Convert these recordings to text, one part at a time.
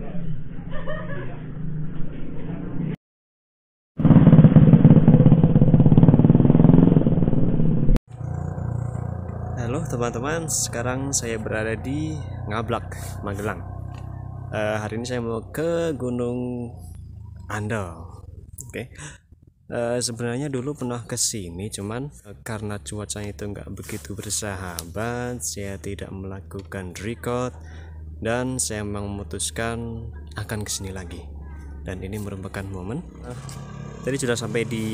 Halo teman-teman, sekarang saya berada di Ngablak, Magelang. Hari ini saya mau ke Gunung Andong. Oke. Sebenarnya dulu pernah ke sini, cuman karena cuacanya itu nggak begitu bersahabat, saya tidak melakukan record dan saya memang memutuskan akan ke sini lagi. Dan ini merupakan momen. Tadi sudah sampai di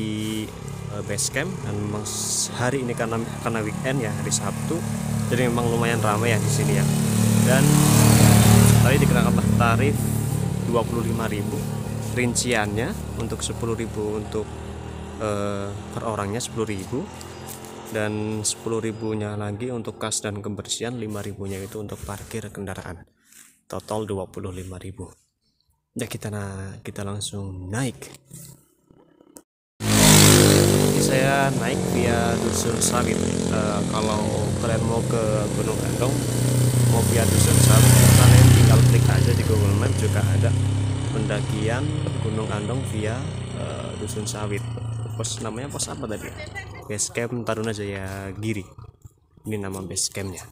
base camp dan memang hari ini karena weekend ya, hari Sabtu, jadi memang lumayan ramai ya di sini ya. Dan tadi dikenakan tarif 25.000, rinciannya untuk 10.000 untuk per orangnya 10.000, dan 10.000-nya lagi untuk kas dan kebersihan, 5.000-nya itu untuk parkir kendaraan, total 25.000. Ya kita langsung naik. Saya naik via Dusun Sawit. Kalau kalian mau ke Gunung Andong, mau via Dusun Sawit, kalian tinggal klik aja di Google Maps, juga ada pendakian Gunung Andong via Dusun Sawit. Namanya pos apa tadi? Base Camp Tarunajaya Giri. Ini nama base campnya.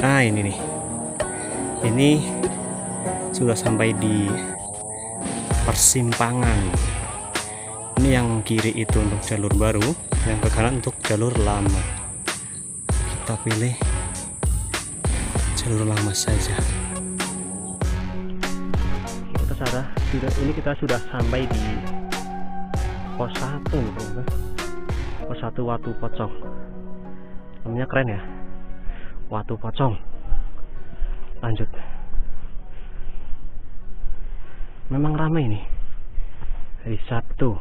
Nah ini nih, ini sudah sampai di persimpangan. Ini yang kiri itu untuk jalur baru, yang ke kanan untuk jalur lama. Kita pilih jalur lama saja. Kita sudah sampai di pos 1 nih, pos 1 Watu Pocong. Namanya keren ya, Watu Pocong. Lanjut. Memang ramai nih hari Sabtu.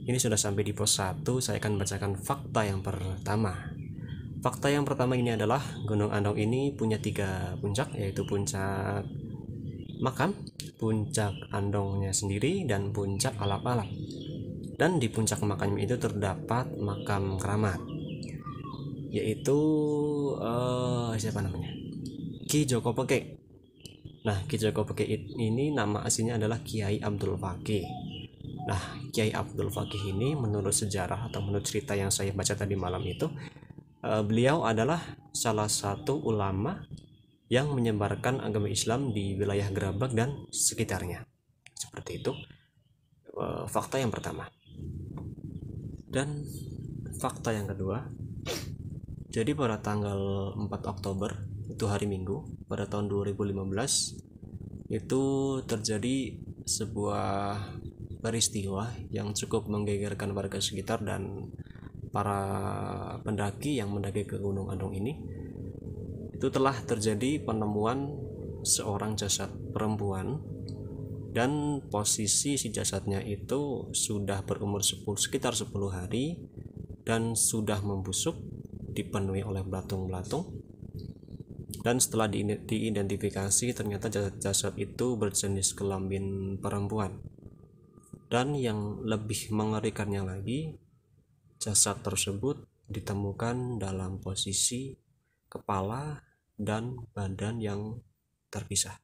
Ini sudah sampai di pos 1. Saya akan bacakan fakta yang pertama. Fakta yang pertama ini adalah Gunung Andong ini punya 3 puncak, yaitu puncak makam, puncak Andongnya sendiri, dan puncak alap-alap. Dan di puncak makam itu terdapat makam keramat, yaitu siapa namanya? Ki Joko Peke. Nah, Ki Joko Peke ini nama aslinya adalah Kiai Abdul Fakih. Nah, Kiai Abdul Fakih ini menurut sejarah atau menurut cerita yang saya baca tadi malam itu, beliau adalah salah satu ulama yang menyebarkan agama Islam di wilayah Gerabak dan sekitarnya. Seperti itu fakta yang pertama. Dan fakta yang kedua, jadi pada tanggal 4 Oktober, itu hari Minggu, pada tahun 2015, itu terjadi sebuah peristiwa yang cukup menggegerkan warga sekitar dan para pendaki yang mendaki ke Gunung Andong ini. Itu telah terjadi penemuan seorang jasad perempuan, dan posisi si jasadnya itu sudah berumur sekitar 10 hari dan sudah membusuk, dipenuhi oleh belatung-belatung. Dan setelah diidentifikasi, ternyata jasad itu berjenis kelamin perempuan. Dan yang lebih mengerikannya lagi, jasad tersebut ditemukan dalam posisi kepala dan badan yang terpisah.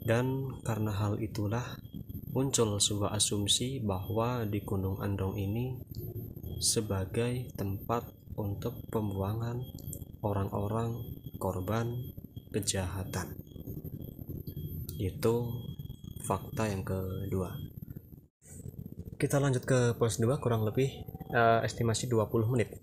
Dan karena hal itulah muncul sebuah asumsi bahwa di Gunung Andong ini sebagai tempat untuk pembuangan orang-orang korban kejahatan. Itu fakta yang kedua. Kita lanjut ke pos 2, kurang lebih estimasi 20 menit.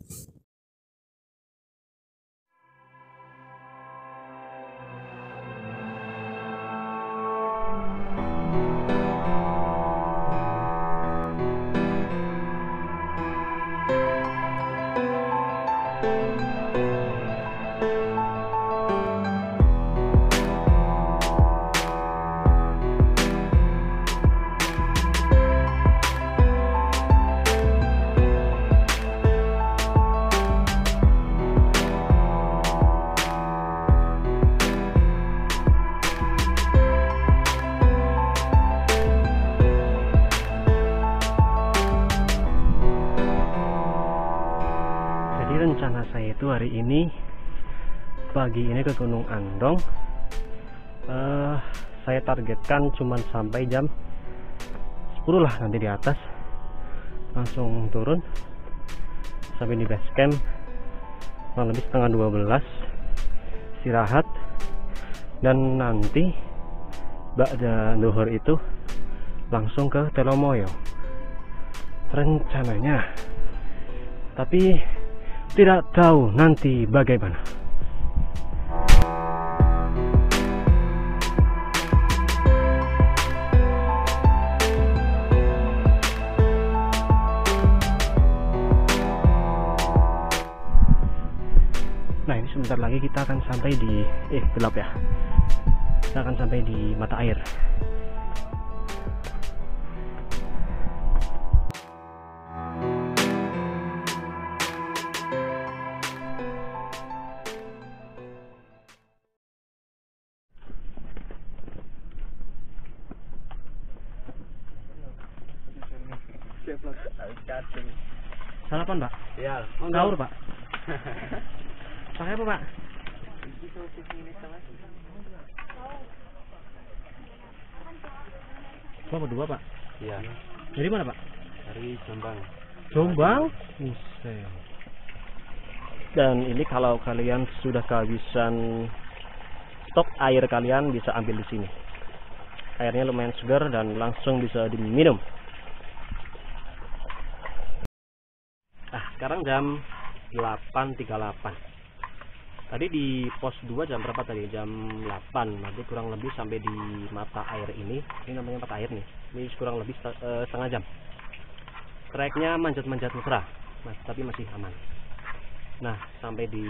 Rencana saya itu hari ini pagi ini ke Gunung Andong. Saya targetkan cuman sampai jam 10 lah, nanti di atas langsung turun sampai di base camp kurang lebih setengah 12, istirahat, dan nanti ba'da zuhur itu langsung ke Telomoyo rencananya, tapi tidak tahu nanti bagaimana. Nah, ini sebentar lagi kita akan sampai di gelap ya. Kita akan sampai di mata air. Sarapan, Pak? Ya, sahur, Pak. Pakai apa, Pak? Bapak berdua, Pak? iya. Dari mana, Pak? Dari Jombang. Jombang? Buset. Dan ini kalau kalian sudah kehabisan stok air, kalian bisa ambil di sini. Airnya lumayan segar dan langsung bisa diminum. Sekarang jam 8.38. Tadi di pos 2 jam berapa tadi? Jam 8. Nanti kurang lebih sampai di mata air ini. Ini namanya mata air nih. Ini kurang lebih setengah jam. Treknya manjat-manjat mesra, tapi masih aman. Nah, sampai di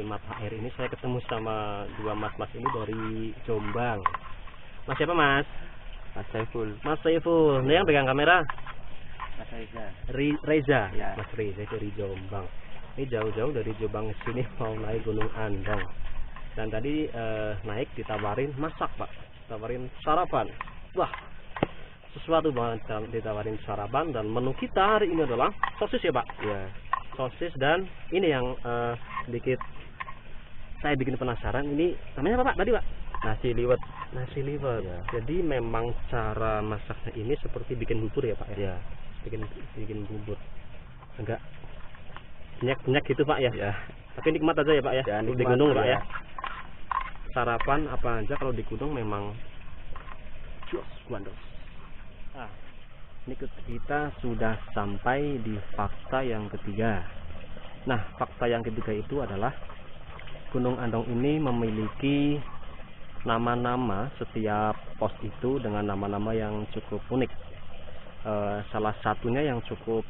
mata air ini saya ketemu sama dua mas-mas ini dari Jombang. Mas siapa, Mas? Mas Saiful. Mas Saiful. Ini yang pegang kamera? Mas Reza. Reza, ya. Mas Reza dari Jombang. Ini jauh-jauh dari Jombang ke sini mau naik Gunung Andong. Dan tadi naik ditawarin masak, Pak. Ditawarin sarapan. Wah, sesuatu banget ditawarin sarapan. Dan menu kita hari ini adalah sosis ya, Pak? Ya. Sosis, dan ini yang sedikit saya bikin penasaran. Ini namanya apa, Pak? Tadi, Pak? Nasi liwet. Nasi liwet. Ya. Jadi memang cara masaknya ini seperti bikin bubur ya, Pak? Ya. Bikin bubur. Enggak banyak gitu, Pak ya? Ya. Tapi nikmat aja ya, Pak ya? Ya, di nikmat, gunung, Pak ya? sarapan apa aja kalau di gunung memang jos guandos. Nah, ini kita sudah sampai di fakta yang ketiga. Nah, fakta yang ketiga itu adalah Gunung Andong ini memiliki nama-nama setiap pos itu dengan nama-nama yang cukup unik. Salah satunya yang cukup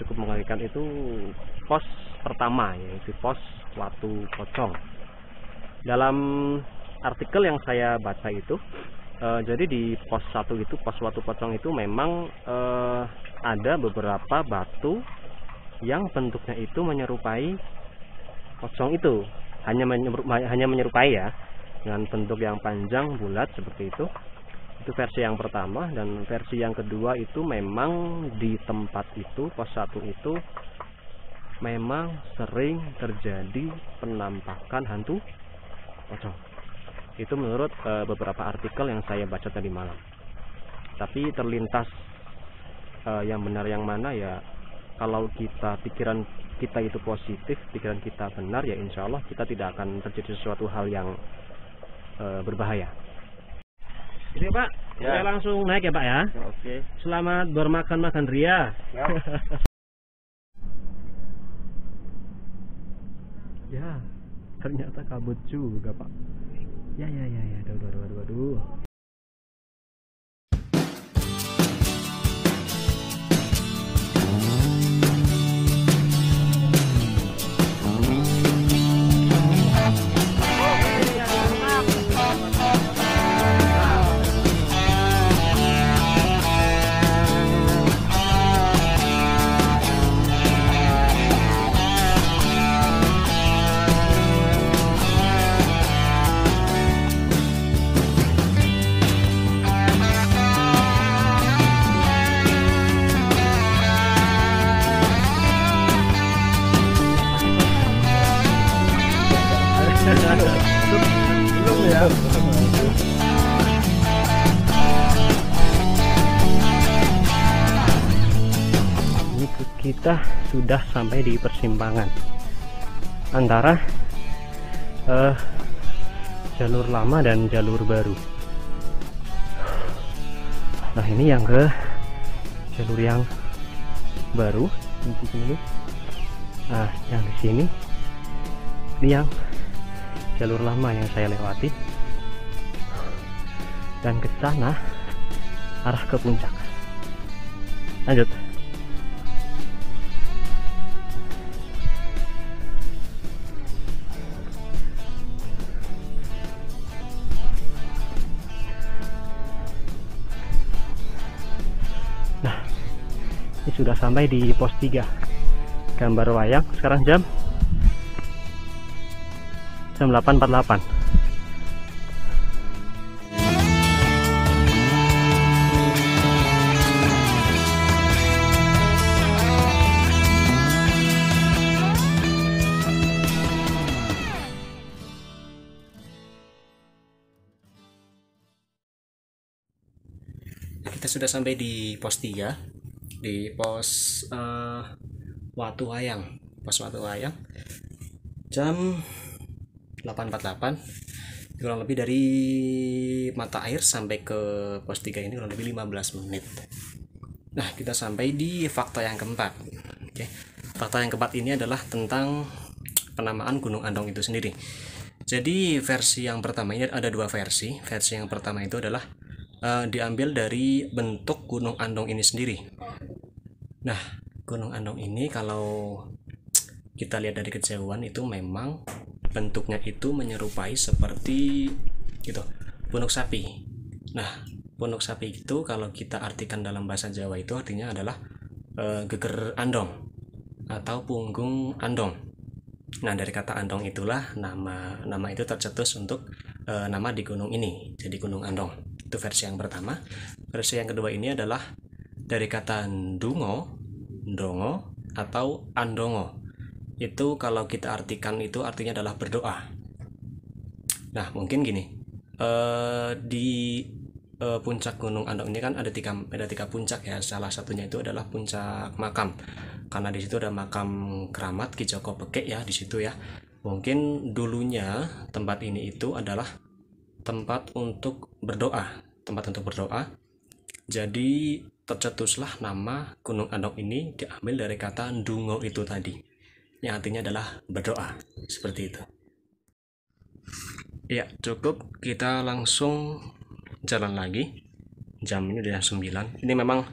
cukup mengerikan itu pos pertama, yaitu pos Watu Pocong. Dalam artikel yang saya baca itu, jadi di pos 1 itu, pos Watu Pocong itu memang ada beberapa batu yang bentuknya itu menyerupai pocong itu, hanya menyerupai ya, dengan bentuk yang panjang bulat seperti itu. Itu versi yang pertama. Dan versi yang kedua itu memang di tempat itu, pos 1 itu memang sering terjadi penampakan hantu pocong. Itu menurut beberapa artikel yang saya baca tadi malam. Tapi terlintas yang benar yang mana ya, kalau pikiran kita itu positif, pikiran kita benar, ya insya Allah kita tidak akan terjadi sesuatu hal yang berbahaya. Oke Pak, Ya. saya langsung naik ya Pak ya. Oke. Selamat bermakan-makan ria. Ya. Ya, ternyata kabut juga Pak. Ya, aduh. Belum ya. Ini kita sudah sampai di persimpangan antara jalur lama dan jalur baru. Nah, ini yang ke jalur yang baru di sini. Nah, yang di sini ini yang jalur lama yang saya lewati, dan ke sana arah ke puncak. Lanjut. Nah, ini sudah sampai di pos 3 Gambar Wayang. Sekarang jam 8.48. Kita sudah sampai di pos 3, di pos Watu Wayang. Pos Watu Wayang jam 8.48, kurang lebih dari mata air sampai ke pos 3 ini kurang lebih 15 menit. Nah, kita sampai di fakta yang keempat. Oke. Fakta yang keempat ini adalah tentang penamaan Gunung Andong itu sendiri. Jadi versi yang pertama, ini ada dua versi. Versi yang pertama itu adalah diambil dari bentuk Gunung Andong ini sendiri. Nah, Gunung Andong ini kalau kita lihat dari kejauhan itu memang bentuknya itu menyerupai seperti gitu, punuk sapi. Nah, punuk sapi itu kalau kita artikan dalam bahasa Jawa itu artinya adalah geger andong atau punggung andong. Nah, dari kata andong itulah nama itu tercetus untuk nama di gunung ini, jadi Gunung Andong. Itu versi yang pertama. Versi yang kedua ini adalah dari kata ndungo, ndongo atau andongo. Itu kalau kita artikan itu artinya adalah berdoa. Nah, mungkin gini, di puncak Gunung Andong ini kan ada tiga puncak ya. Salah satunya itu adalah puncak makam, karena di situ ada makam keramat Ki Joko Pekek ya di situ ya. Mungkin dulunya tempat ini itu adalah tempat untuk berdoa, Jadi tercetuslah nama Gunung Andong ini diambil dari kata ndungo itu tadi, yang artinya adalah berdoa, seperti itu. Ya, cukup, kita langsung jalan lagi. Jam ini udah 9. Ini memang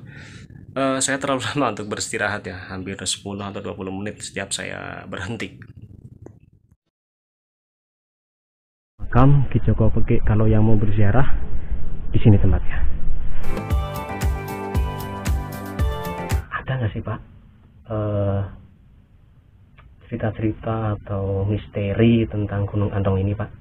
saya terlalu lama untuk beristirahat ya, hampir 10 atau 20 menit setiap saya berhenti. Makam Ki Joko Pekik, kalau yang mau berziarah di sini tempatnya. Ada nggak sih Pak cerita-cerita atau misteri tentang Gunung Andong ini Pak?